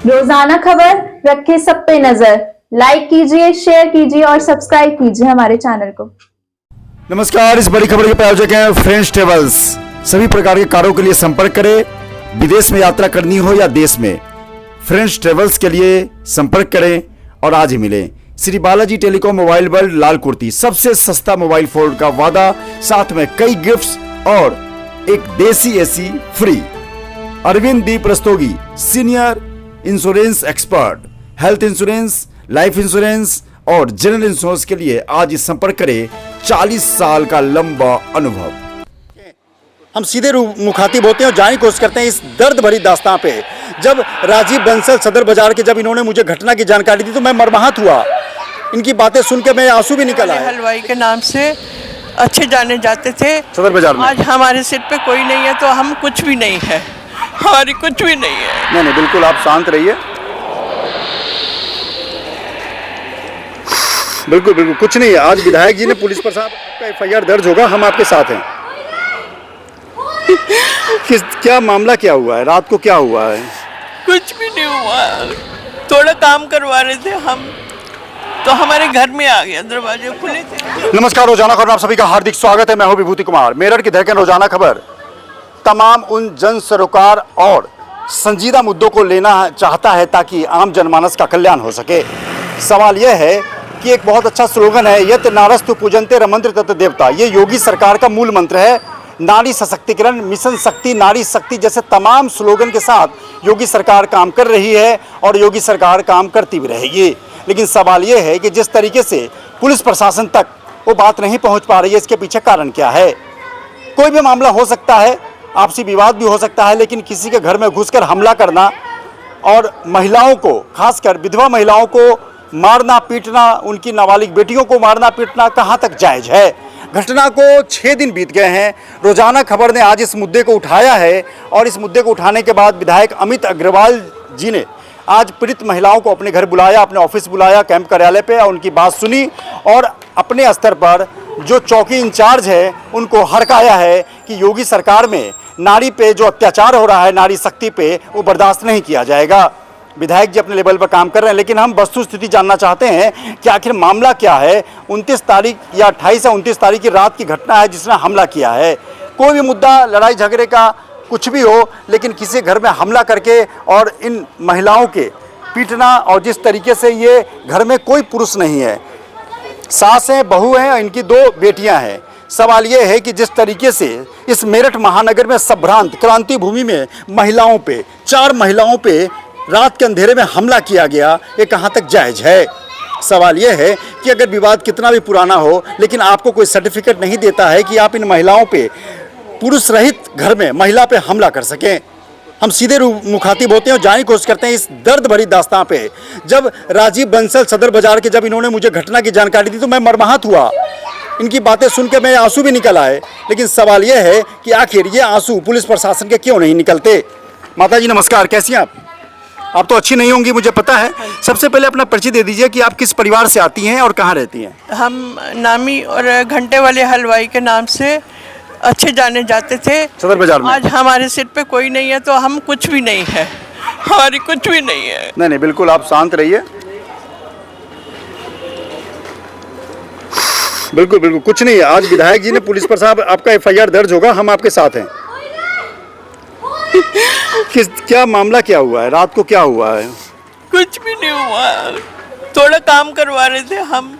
रोजाना खबर रखे सब पे नजर। लाइक कीजिए, शेयर कीजिए और सब्सक्राइब कीजिए हमारे चैनल को। नमस्कार, इस बड़ी खबर के प्रायोजक हैं फ्रेंड्स ट्रेवल्स। सभी प्रकार के कारों के लिए संपर्क करें। विदेश में यात्रा करनी हो या देश में, फ्रेंड्स ट्रेवल्स के लिए संपर्क करें और आज ही मिलें। Shri Balaji telecom mobile world Lal Kurti, सबसे सस्ता मोबाइल फोन का वादा, साथ में कई गिफ्ट्स और एक देसी एसी फ्री। अरविंद दी प्रस्तोगी, senior insurance expert, health insurance, life insurance और जनरल इंश्योरेंस के लिए आज ही संपर्क करें। 40 साल का लंबा अनुभव। हम सीधे मुखातिब होते हैं और जाने की कोशिश करते हैं इस दर्द भरी दास्तां पे। जब राजीव बंसल सदर बाजार के जब इन्होंने मुझे घटना की जानकारी दी तो मैं मर्माहत हुआ। इनकी बातें सुन के मैं आंसू भी निकल आए। हलवाई के नाम से अच्छे जाने जाते थे सदर बाजार में। आज हमारे सिर पे कोई नहीं है तो हम कुछ भी नहीं है, हमारी कुछ भी नहीं है। नहीं, बिल्कुल आप शांत रहिए। बिल्कुल कुछ नहीं है। आज विधायक जी ने पुलिस पर साहब आपका एफआईआर दर्ज होगा, हम आपके साथ हैं। क्या मामला क्या हुआ है? रात को क्या हुआ है? कुछ भी नहीं हुआ, थोड़ा काम करवा रहे थे हम तो हमारे घर में आ गया, दरवाजे खुले थे। नमस्कार, रोजाना खबर में आप सभी का हार्दिक स्वागत है। मैं हूं विभूति कुमार। मेरठ की धड़कन रोजाना खबर तमाम उन जन सरोकार और संजीदा मुद्दों को लेना चाहता है ताकि आम जनमानस का कल्याण हो सके। सवाल यह है कि एक बहुत अच्छा स्लोगन है, यत नारस्तु पूजन्ते रमंत्र तत् देवता। ये योगी सरकार का मूल मंत्र है। नारी सशक्तिकरण, मिशन शक्ति, नारी शक्ति जैसे तमाम स्लोगन के साथ योगी सरकार काम कर रही है और योगी सरकार काम करती भी रहेगी। लेकिन सवाल ये है कि जिस तरीके से पुलिस प्रशासन तक वो बात नहीं पहुंच पा रही है, इसके पीछे कारण क्या है? कोई भी मामला हो सकता है, आपसी विवाद भी हो सकता है, लेकिन किसी के घर में घुसकर हमला करना और महिलाओं को, खासकर विधवा महिलाओं को मारना पीटना, उनकी नाबालिग बेटियों को मारना पीटना कहाँ तक जायज़ है? घटना को 6 दिन बीत गए हैं। रोजाना खबर ने आज इस मुद्दे को उठाया है और इस मुद्दे को उठाने के बाद विधायक अमित अग्रवाल जी ने आज पीड़ित महिलाओं को अपने घर बुलाया, अपने ऑफिस बुलाया, कैंप कार्यालय पे, और उनकी बात सुनी और अपने स्तर पर जो चौकी इंचार्ज है उनको हड़काया है कि योगी सरकार में नारी पे जो अत्याचार हो रहा है, नारी शक्ति पे, वो बर्दाश्त नहीं किया जाएगा। विधायक जी अपने लेवल पर काम कर रहे हैं, लेकिन हम वस्तु स्थिति जानना चाहते हैं कि आखिर मामला क्या है। 29 तारीख या 28 या 29 तारीख की रात की घटना है जिसने हमला किया है। कोई भी मुद्दा, लड़ाई झगड़े का कुछ भी हो, लेकिन किसी घर में हमला करके और इन महिलाओं के पीटना, और जिस तरीके से ये घर में कोई पुरुष नहीं है, सास हैं, बहू हैं, इनकी 2 बेटियां हैं। सवाल ये है कि जिस तरीके से इस मेरठ महानगर में संभ्रांत क्रांति भूमि में महिलाओं पे, 4 महिलाओं पे रात के अंधेरे में हमला किया गया, ये कहाँ तक जायज़ है? सवाल यह है कि अगर विवाद कितना भी पुराना हो, लेकिन आपको कोई सर्टिफिकेट नहीं देता है कि आप इन महिलाओं पे, पुरुष रहित घर में महिला पे हमला कर सकें। हम सीधे मुखातिब होते हैं और जाने की कोशिश करते हैं इस दर्द भरी दास्तां पे। जब राजीव बंसल सदर बाजार के जब इन्होंने मुझे घटना की जानकारी दी तो मैं मर्माहत हुआ। इनकी बातें सुन के मैं आंसू भी निकल आए। लेकिन सवाल यह है कि आखिर ये आंसू पुलिस प्रशासन के क्यों नहीं निकलते? माता जी नमस्कार, कैसी हैं आप? आप तो अच्छी नहीं होंगी, मुझे पता है। सबसे पहले अपना परिचय दे दीजिए कि आप किस परिवार से आती हैं और कहाँ रहती हैं? हम नामी और घंटे वाले हलवाई के नाम से अच्छे जाने जाते थे सदर बाजार में। आज हमारे सिर पे कोई नहीं है तो हम कुछ भी नहीं है, हमारी कुछ भी नहीं है। नहीं, बिल्कुल आप शांत रहिए। बिल्कुल कुछ नहीं है। आज विधायक जी ने पुलिस पर साहब आपका एफआईआर दर्ज होगा, हम आपके साथ हैं। क्या मामला क्या हुआ है? रात को क्या हुआ है? कुछ भी नहीं हुआ, थोड़ा काम करवा रहे थे हम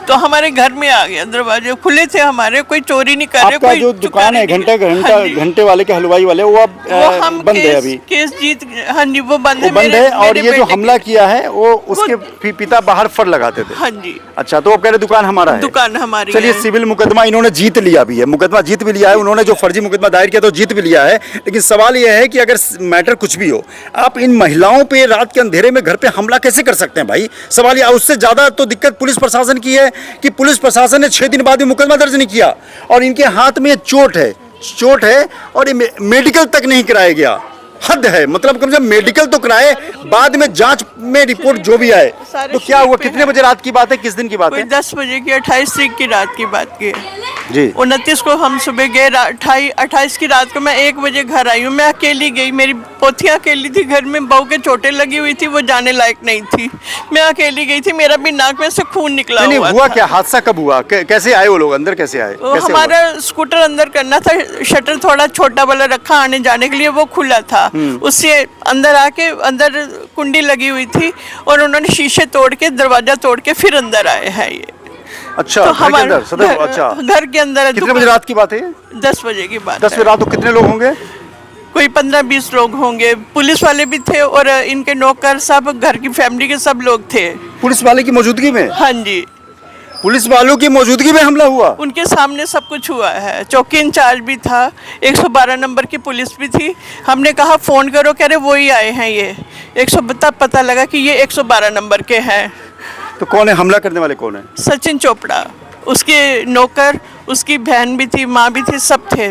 तो हमारे घर में आ गया, दरवाजे खुले थे हमारे, कोई चोरी नहीं कर रहे। आपका जो दुकान है घंटे वाले के हलवाई वाले, वो अब हम बंद है अभी? केस जीत, हाँ जी वो बंद है। और ये जो हमला किया है वो उसके पिता बाहर फर लगाते थे? हाँ जी। अच्छा, तो आप कह रहे दुकान हमारा है? दुकान हमारी। चलिए, सिविल मुकदमा इन्होंने जीत लिया भी है, मुकदमा जीत भी लिया है उन्होंने, जो फर्जी मुकदमा दायर किया तो जीत भी लिया है। लेकिन सवाल यह है कि अगर मैटर कुछ भी हो, आप इन महिलाओं पे रात के अंधेरे में घर पे हमला कैसे कर सकते हैं भाई? सवाल यह, उससे ज्यादा तो दिक्कत पुलिस प्रशासन की है कि पुलिस प्रशासन ने 6 दिन बाद भी मुकदमा दर्ज नहीं किया और इनके हाथ में चोट है और ये मेडिकल तक नहीं कराया गया। हद है, मतलब कम से कम मेडिकल तो कराए, बाद में जांच में रिपोर्ट जो भी आए। तो क्या हुआ? कितने बजे रात की बात है, किस दिन की बात है? 10 बजे की, 28 तारीख की रात की बात की है। जी। 29 को हम सुबह गए, 28 की रात को मैं 1 बजे घर आई हूँ। मैं अकेली गई, मेरी पोथियाँ अकेली थी घर में, बहू के चोटें लगी हुई थी, वो जाने लायक नहीं थी। मैं अकेली गई थी, मेरा भी नाक में से खून निकला नहीं हुआ हुआ था। क्या, हादसा कब हुआ, कैसे आए वो लोग अंदर, कैसे आए, वो कैसे हमारा स्कूटर अंदर करना था, शटर थोड़ा छोटा वाला रखा आने जाने के लिए, वो खुला था। उससे अंदर आके, अंदर कुंडी लगी हुई थी और उन्होंने शीशे तोड़ के, दरवाजा तोड़ के फिर अंदर आए हैं ये। अच्छा, तो घर के हमारे अंदर सदर, अच्छा घर के अंदर। कितने बजे रात की बात है ये? 10 बजे की बात 10 बजे रात को कितने लोग होंगे? कोई 15-20 लोग होंगे, पुलिस वाले भी थे और इनके नौकर, सब घर की फैमिली के सब लोग थे। पुलिस वाले की मौजूदगी में? हाँ जी, पुलिस वालों की मौजूदगी में हमला हुआ? उनके सामने सब कुछ हुआ है। चौकी इंचार्ज भी था, 112 नंबर की पुलिस भी थी। हमने कहा फ़ोन करो, कह रहे वो ही आए हैं ये। 100 तब पता लगा कि ये 112 नंबर के हैं। तो कौन है हमला करने वाले, कौन है? सचिन चोपड़ा, उसके नौकर, उसकी बहन भी थी, माँ भी थी, सब थे।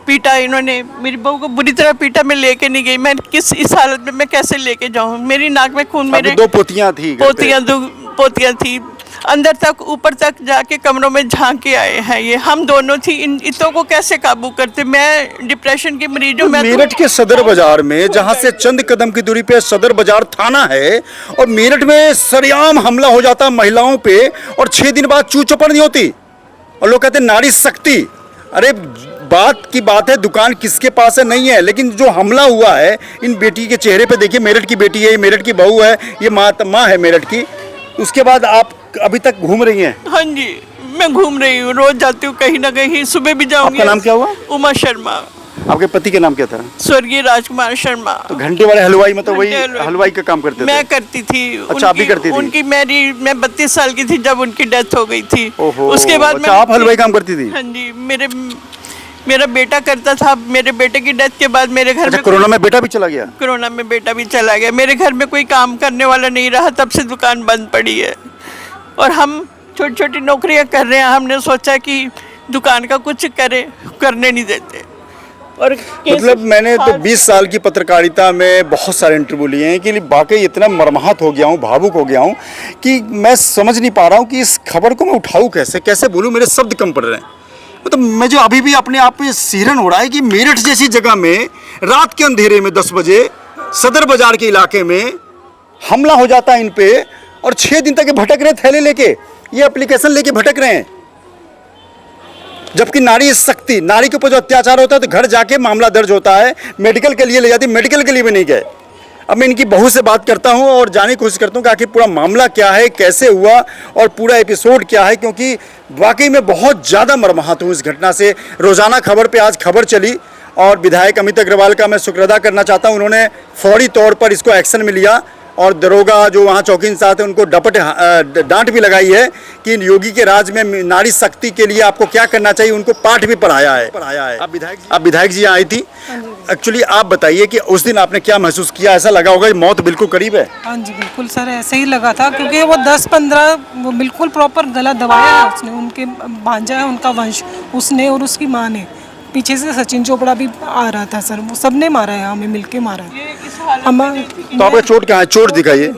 पीटा इन्होंने, मेरी बहू को बुरी तरह पीटा। मैं लेके नहीं गई, मैं किस इस हालत में मैं कैसे लेके जाऊँ? मेरी नाक में खून, मेरे 2 पोतियां थी घर पे। पोतियां थी। अंदर तक, ऊपर तक जाके कमरों में झांक के आए हैं ये। हम दोनों थी, इन इतों को कैसे काबू करते? मैं डिप्रेशन की मरीज हूँ। मैं मेरठ के सदर बाजार में, जहां से चंद कदम की दूरी पे सदर बाजार थाना है, और मेरठ में सरेआम हमला हो जाता महिलाओं पे, और 6 दिन बाद चू चपड़ नहीं होती, और लोग कहते हैं नारी शक्ति। अरे बात की बात है, दुकान किसके पास है नहीं है, लेकिन जो हमला हुआ है इन बेटी के चेहरे पे देखिए, मेरठ की बेटी है, ये मेरठ की बहू है, ये माँ है मेरठ की। उसके बाद आप अभी तक घूम रही हैं? हाँ जी, मैं घूम रही हूँ, रोज जाती हूँ कहीं ना कहीं, सुबह भी जाऊंगी। आपका नाम क्या हुआ? उमा शर्मा। आपके पति का नाम क्या था? स्वर्गीय राजकुमार शर्मा। तो घंटे वाले हलवाई, मतलब वही घंटे हलवाई का काम करते थे? मैं करती थी। अच्छा, आप भी करती थी? उनकी मैं 32 साल की थी जब उनकी डेथ हो गई थी। ओहो, उसके बाद अच्छा, आप हलवाई काम करती थी? हाँ जी, मेरा बेटा करता था। मेरे बेटे की डेथ के बाद मेरे घर में कोरोना में बेटा भी चला गया? कोरोना में बेटा भी चला गया। मेरे घर में कोई काम करने वाला नहीं रहा, तब से दुकान बंद पड़ी है और हम छोटी छोटी नौकरियां कर रहे हैं। हमने सोचा कि दुकान का कुछ करने नहीं देते। और मतलब मैंने तो 20 साल की पत्रकारिता में बहुत सारे इंटरव्यू लिए हैं कि वाकई इतना मर्माहत हो गया हूँ, भावुक हो गया हूँ कि मैं समझ नहीं पा रहा हूँ कि इस खबर को मैं उठाऊँ कैसे बोलूँ, मेरे शब्द कम पड़ रहे हैं। मतलब मैं जो अभी भी अपने आप पे सिहरन हो रहा है कि मेरठ जैसी जगह में रात के अंधेरे में 10 बजे सदर बाजार के इलाके में हमला हो जाता है इन पे, और 6 दिन तक ये भटक रहे, थैले लेके, ये एप्लीकेशन लेके भटक रहे हैं। जबकि नारी शक्ति, नारी के ऊपर जो अत्याचार होता है तो घर जाके मामला दर्ज होता है, मेडिकल के लिए ले जाती, मेडिकल के लिए भी नहीं गए। अब मैं इनकी बहू से बात करता हूं और जानने की कोशिश करता हूं कि आखिर पूरा मामला क्या है, कैसे हुआ और पूरा एपिसोड क्या है, क्योंकि वाकई में बहुत ज़्यादा मर्माहत हूँ इस घटना से। रोजाना खबर पे आज खबर चली और विधायक अमित अग्रवाल का मैं शुक्र अदा करना चाहता हूँ, उन्होंने फौरी तौर पर इसको एक्शन में लिया और दरोगा जो वहाँ चौकी इंचार्ज थे उनको डांट भी लगाई है कि योगी के राज में नारी शक्ति के लिए आपको क्या करना चाहिए, उनको पाठ भी पढ़ाया है। आप विधायक जी आई थी, एक्चुअली आप बताइए कि उस दिन आपने क्या महसूस किया? ऐसा लगा होगा कि मौत बिल्कुल करीब है? हाँ जी बिल्कुल सर, ऐसे ही लगा था क्योंकि वो 10-15 वो बिल्कुल प्रॉपर गला दबाया है उसने, उनके भांजा है उनका वंश, उसने और उसकी माँ ने। पीछे से सचिन चोपड़ा भी आ रहा था सर, वो सबने मारा है, हमें मिलके मारा है। तो आपका चोट कहाँ है? चोट दिखाइए।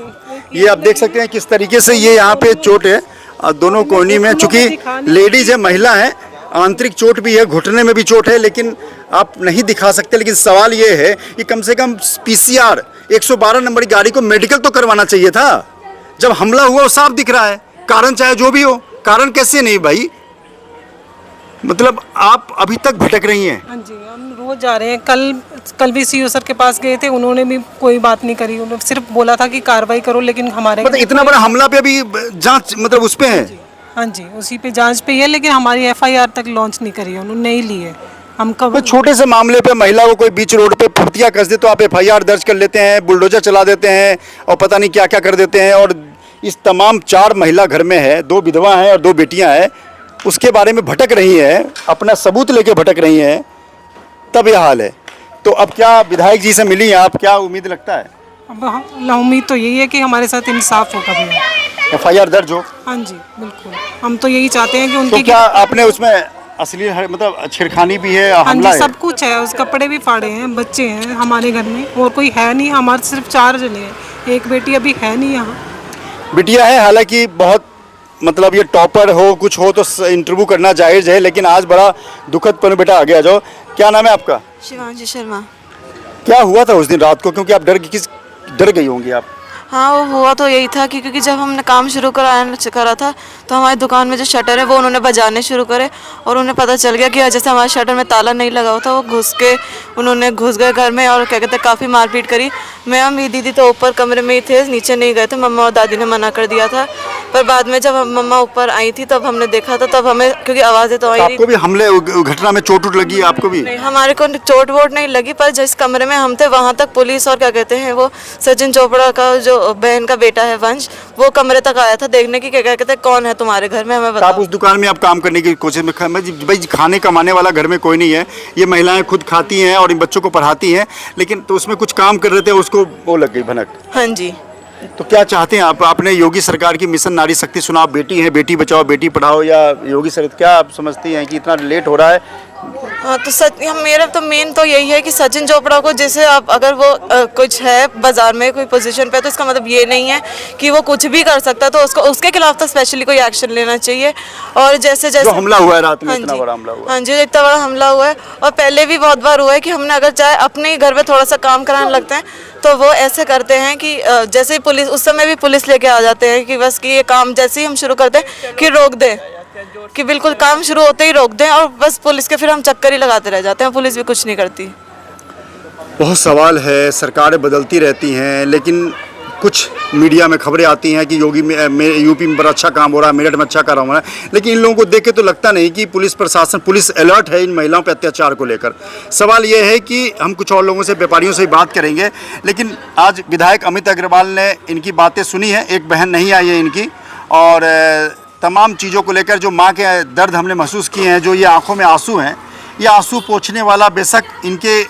ये आप देख सकते हैं किस तरीके से ये यहाँ पे चोट है दोनों कोहनी में, चूंकि लेडीज है, महिला है, आंतरिक चोट भी है, घुटने में भी चोट है, लेकिन आप नहीं दिखा सकते। लेकिन सवाल ये है कि कम से कम PCR 112 नंबर की गाड़ी को मेडिकल तो करवाना चाहिए था। जब हमला हुआ वो साफ दिख रहा है, कारण चाहे जो भी हो, कारण कैसे नहीं भाई? मतलब आप अभी तक भटक रही हैं। हाँ जी, हम रोज जा रहे हैं। कल भी CO सर के पास गए थे, उन्होंने भी कोई बात नहीं करी, उन्होंने सिर्फ बोला था कि कार्रवाई करो, लेकिन हमारे मतलब इतना बड़ा हमला पे अभी जांच मतलब उस पे है? हाँ जी, उसी पे जांच पे है, लेकिन हमारी FIR तक लॉन्च नहीं करी है, उन्होंने नहीं ली है। हम कब छोटे से मामले पे महिला को कोई बीच रोड पे फुर्तियाँ कस दे तो आप FIR दर्ज कर लेते हैं, बुलडोजर चला देते हैं और पता नहीं क्या क्या कर देते हैं। और इस तमाम 4 महिला घर में है, 2 विधवा हैं और 2 बेटियां हैं, उसके बारे में भटक रही हैं, अपना सबूत लेके भटक रही हैं, तब यह हाल है। तो अब क्या विधायक जी से मिली हैं आप, क्या उम्मीद लगता है? अब उम्मीद तो यही है कि हमारे साथ इंसाफ होगा भी, FIR दर्ज हो। हाँ जी बिल्कुल, हम तो यही चाहते हैं कि उनकी तो क्या आपने उसमें असली मतलब छेड़खानी भी है, हाँ हमला जी, है? सब कुछ है, उस कपड़े भी फाड़े हैं, बच्चे हैं हमारे घर में और कोई है नहीं, हमारे सिर्फ 4 जने हैं, एक बेटी अभी है नहीं यहाँ। बिटिया है, हालांकि बहुत मतलब ये टॉपर हो कुछ हो तो इंटरव्यू करना जायज़ है, लेकिन आज बड़ा दुखद पल बेटा आगे आ जाओ। क्या नाम है आपका? शिवांशी शर्मा। क्या हुआ था उस दिन रात को, क्योंकि आप डर गई होंगी आप? हाँ, वो हुआ तो यही था कि क्योंकि जब हमने काम शुरू करा था तो हमारी दुकान में जो शटर है वो उन्होंने बजाने शुरू करे और उन्हें पता चल गया कि जैसे हमारे शटर में ताला नहीं लगा हुआ था, वो उन्होंने घुस गए घर में और क्या कहते हैं काफ़ी मारपीट करी। मैं और मेरी दीदी तो ऊपर कमरे में ही थे, नीचे नहीं गए थे। मम्मा और दादी ने मना कर दिया था, पर बाद में जब मम्मा ऊपर आई थी तब हमने देखा था, तब हमें क्योंकि आवाज़ें तो आई नहीं। आपको भी हमले घटना में चोट उठ लगी? आपको भी? नहीं, हमारे को चोट वोट नहीं लगी, पर जिस कमरे में हम थे वहाँ तक पुलिस और क्या कहते हैं वो सचिन चोपड़ा का जो बहन का बेटा है वंश, वो कमरे तक आया था देखने की क्या कहते हैं कौन है तुम्हारे घर में, हमें आप बताओ। उस दुकान में आप काम करने की कोशिश में भाई खाने कमाने वाला घर में कोई नहीं है, ये महिलाएं खुद खाती हैं और इन बच्चों को पढ़ाती हैं, लेकिन तो उसमें कुछ काम कर रहे थे, उसको वो लग गई भनक। हाँ जी। तो क्या चाहते हैं आप? आपने योगी सरकार की मिशन नारी शक्ति सुना, आप बेटी हैं, बेटी बचाओ बेटी पढ़ाओ, या योगी सरकार क्या आप समझती हैं कि इतना लेट हो रहा है? हाँ, तो मेरा तो मेन तो यही है कि सचिन चोपड़ा को जैसे आप अगर वो कुछ है बाजार में कोई पोजीशन पे, तो इसका मतलब ये नहीं है कि वो कुछ भी कर सकता है, तो उसके खिलाफ तो स्पेशली कोई एक्शन लेना चाहिए। और जैसे जो हमला हुआ है रात में, इतना बड़ा हमला हुआ। हाँ जी, इतना बड़ा हमला हुआ है और पहले भी बहुत बार हुआ है कि हमने अगर चाहे अपने ही घर में थोड़ा सा काम कराने लगते हैं तो वो ऐसे करते हैं कि जैसे ही पुलिस, उस समय भी पुलिस लेके आ जाते हैं कि बस कि ये काम जैसे ही हम शुरू करते हैं कि रोक दें, कि बिल्कुल काम शुरू होते ही रोक दें, और बस पुलिस के फिर हम चक्कर ही लगाते रह जाते हैं, पुलिस भी कुछ नहीं करती। बहुत सवाल है, सरकारें बदलती रहती हैं, लेकिन कुछ मीडिया में खबरें आती हैं कि योगी में यूपी में बड़ा अच्छा काम हो रहा है, मेरठ में अच्छा काम हो रहा है, लेकिन इन लोगों को देख के तो लगता नहीं कि पुलिस प्रशासन, पुलिस अलर्ट है इन महिलाओं पर अत्याचार को लेकर। सवाल ये है कि हम कुछ और लोगों से, व्यापारियों से बात करेंगे, लेकिन आज विधायक अमित अग्रवाल ने इनकी बातें सुनी है, एक बहन नहीं आई है इनकी, और तमाम चीज़ों को लेकर जो माँ के दर्द हमने महसूस किए हैं, जो ये आंखों में आंसू हैं, ये आंसू पोंछने वाला बेशक इनके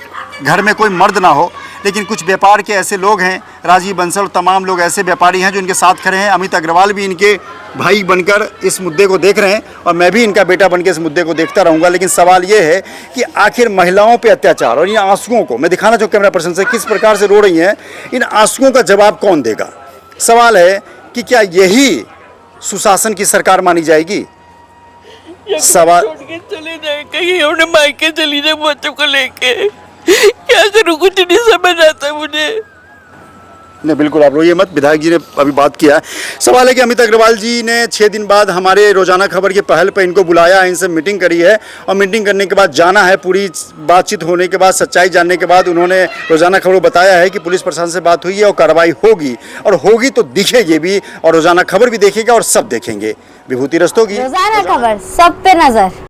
घर में कोई मर्द ना हो, लेकिन कुछ व्यापार के ऐसे लोग हैं, राजीव बंसल, तमाम लोग ऐसे व्यापारी हैं जो इनके साथ खड़े हैं। अमित अग्रवाल भी इनके भाई बनकर इस मुद्दे को देख रहे हैं और मैं भी इनका बेटा बनकर इस मुद्दे को देखता रहूँगा। लेकिन सवाल ये है कि आखिर महिलाओं पे अत्याचार और इन आंसुओं को मैं दिखाना चाहूँ कैमरा पर्सन से, किस प्रकार से रो रही हैं, इन आंसुओं का जवाब कौन देगा? सवाल है कि क्या यही सुशासन की सरकार मानी जाएगी? सवाल चले जाए कहीं, हमने मायके चली जाए बच्चों को लेके, क्या करूँ कुछ नहीं समझ आता मुझे। नहीं, बिल्कुल आप रोइए मत, विधायक जी ने अभी बात किया है। सवाल है कि अमित अग्रवाल जी ने 6 दिन बाद हमारे रोजाना खबर की पहल पर इनको बुलाया है, इनसे मीटिंग करी है और मीटिंग करने के बाद जाना है, पूरी बातचीत होने के बाद, सच्चाई जानने के बाद उन्होंने रोजाना खबर को बताया है कि पुलिस प्रशासन से बात हुई है और कार्रवाई होगी, और होगी तो दिखेगी भी, और रोजाना खबर भी देखेगा और सब देखेंगे। विभूति रस्तोगी, रोजाना खबर, सब पे नजर।